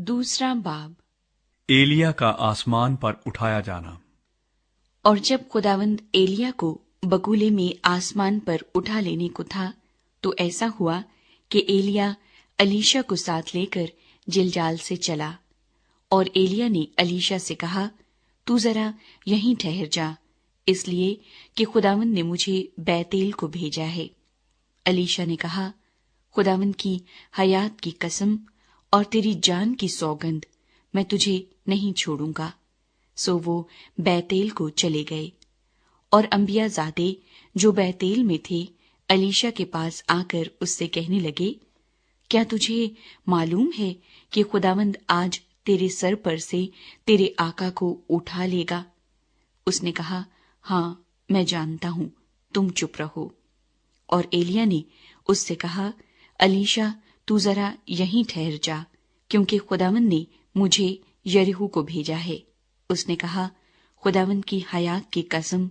दूसरा बाब। एलिया का आसमान पर उठाया जाना। और जब खुदावंद एलिया को बगुले में आसमान पर उठा लेने को था, तो ऐसा हुआ कि एलिया अलीशा को साथ लेकर जिलजाल से चला। और एलिया ने अलीशा से कहा, तू जरा यहीं ठहर जा, इसलिए कि खुदावंद ने मुझे बैतेल को भेजा है। अलीशा ने कहा, खुदावंद की हयात की कसम और तेरी जान की सौगंध, मैं तुझे नहीं छोड़ूंगा। सो वो बैतेल को चले गए। और अंबियाजादे जो बैतेल में थे अलीशा के पास आकर उससे कहने लगे, क्या तुझे मालूम है कि खुदावंद आज तेरे सर पर से तेरे आका को उठा लेगा? उसने कहा, हाँ, मैं जानता हूं, तुम चुप रहो। और एलिया ने उससे कहा, अलीशा, तू जरा यहीं ठहर जा, क्योंकि खुदावंद ने मुझे यरीहो को भेजा है। उसने कहा, खुदावंद की हयात की कसम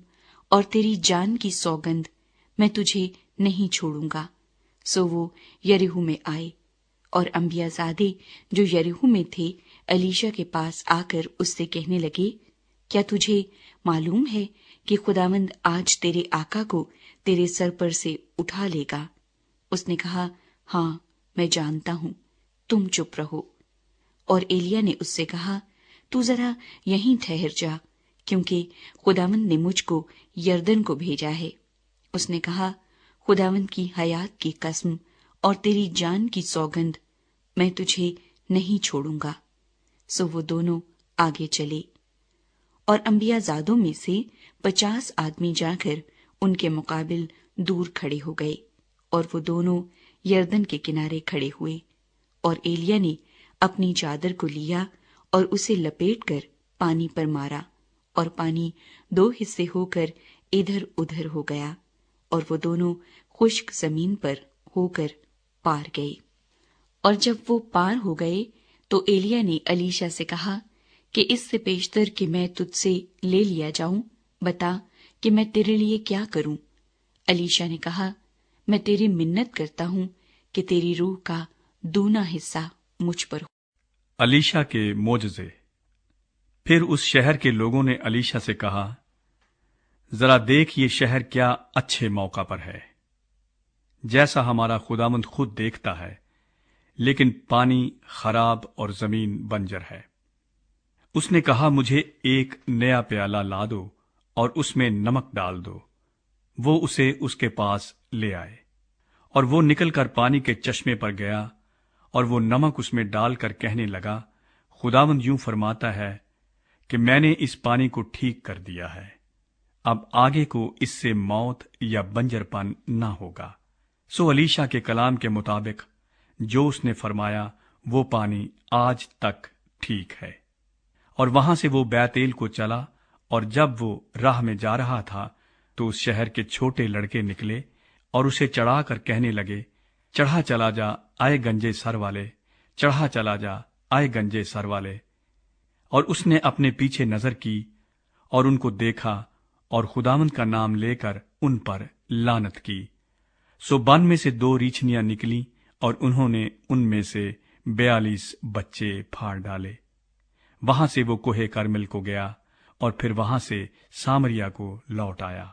और तेरी जान की सौगंध, मैं तुझे नहीं छोड़ूंगा। सो वो यरीहो में आए। और अंबियाजादे जो यरीहो में थे अलीशा के पास आकर उससे कहने लगे, क्या तुझे मालूम है कि खुदावंद आज तेरे आका को तेरे सर पर से उठा लेगा? उसने कहा, हाँ, मैं जानता हूं, तुम चुप रहो। और एलिया ने उससे कहा, तू जरा यहीं ठहर जा, क्योंकि खुदावंद ने मुझको यरदन को भेजा है। उसने कहा, खुदावंद की हयात की कसम और तेरी जान की सौगंध, मैं तुझे नहीं छोड़ूंगा। सो वो दोनों आगे चले। और अंबियाजादों में से 50 आदमी जाकर उनके मुकाबिल दूर खड़े हो गए। और वो दोनों यरदन के किनारे खड़े हुए। और एलिया ने अपनी चादर को लिया और उसे लपेटकर पानी पर मारा, और पानी 2 हिस्से होकर इधर उधर हो गया, और वो दोनों खुश्क जमीन पर होकर पार गए। और जब वो पार हो गए, तो एलिया ने अलीशा से कहा कि इससे पेशतर कि मैं तुझसे ले लिया जाऊं, बता कि मैं तेरे लिए क्या करूं? अलीशा ने कहा, मैं तेरी मिन्नत करता हूं कि तेरी रूह का दूना हिस्सा मुझ पर हो। अलीशा के मोजज़े। फिर उस शहर के लोगों ने अलीशा से कहा, जरा देख ये शहर क्या अच्छे मौका पर है, जैसा हमारा खुदावंद खुद देखता है, लेकिन पानी खराब और जमीन बंजर है। उसने कहा, मुझे एक नया प्याला ला दो और उसमें नमक डाल दो। वो उसे उसके पास ले आए। और वो निकलकर पानी के चश्मे पर गया, और वो नमक उसमें डालकर कहने लगा, खुदावंद यूं फरमाता है कि मैंने इस पानी को ठीक कर दिया है, अब आगे को इससे मौत या बंजरपन ना होगा। सो अलीशा के कलाम के मुताबिक जो उसने फरमाया, वो पानी आज तक ठीक है। और वहां से वो बैतेल को चला। और जब वो राह में जा रहा था, तो उस शहर के छोटे लड़के निकले और उसे चढ़ाकर कहने लगे, चढ़ा चला जा आए गंजे सर वाले, चढ़ा चला जा आए गंजे सर वाले। और उसने अपने पीछे नजर की और उनको देखा, और खुदावंद का नाम लेकर उन पर लानत की। सो बन में से 2 रीछनियां निकली, और उन्होंने उनमें से 42 बच्चे फाड़ डाले। वहां से वो कोहे करमिल को गया, और फिर वहां से सामरिया को लौट आया।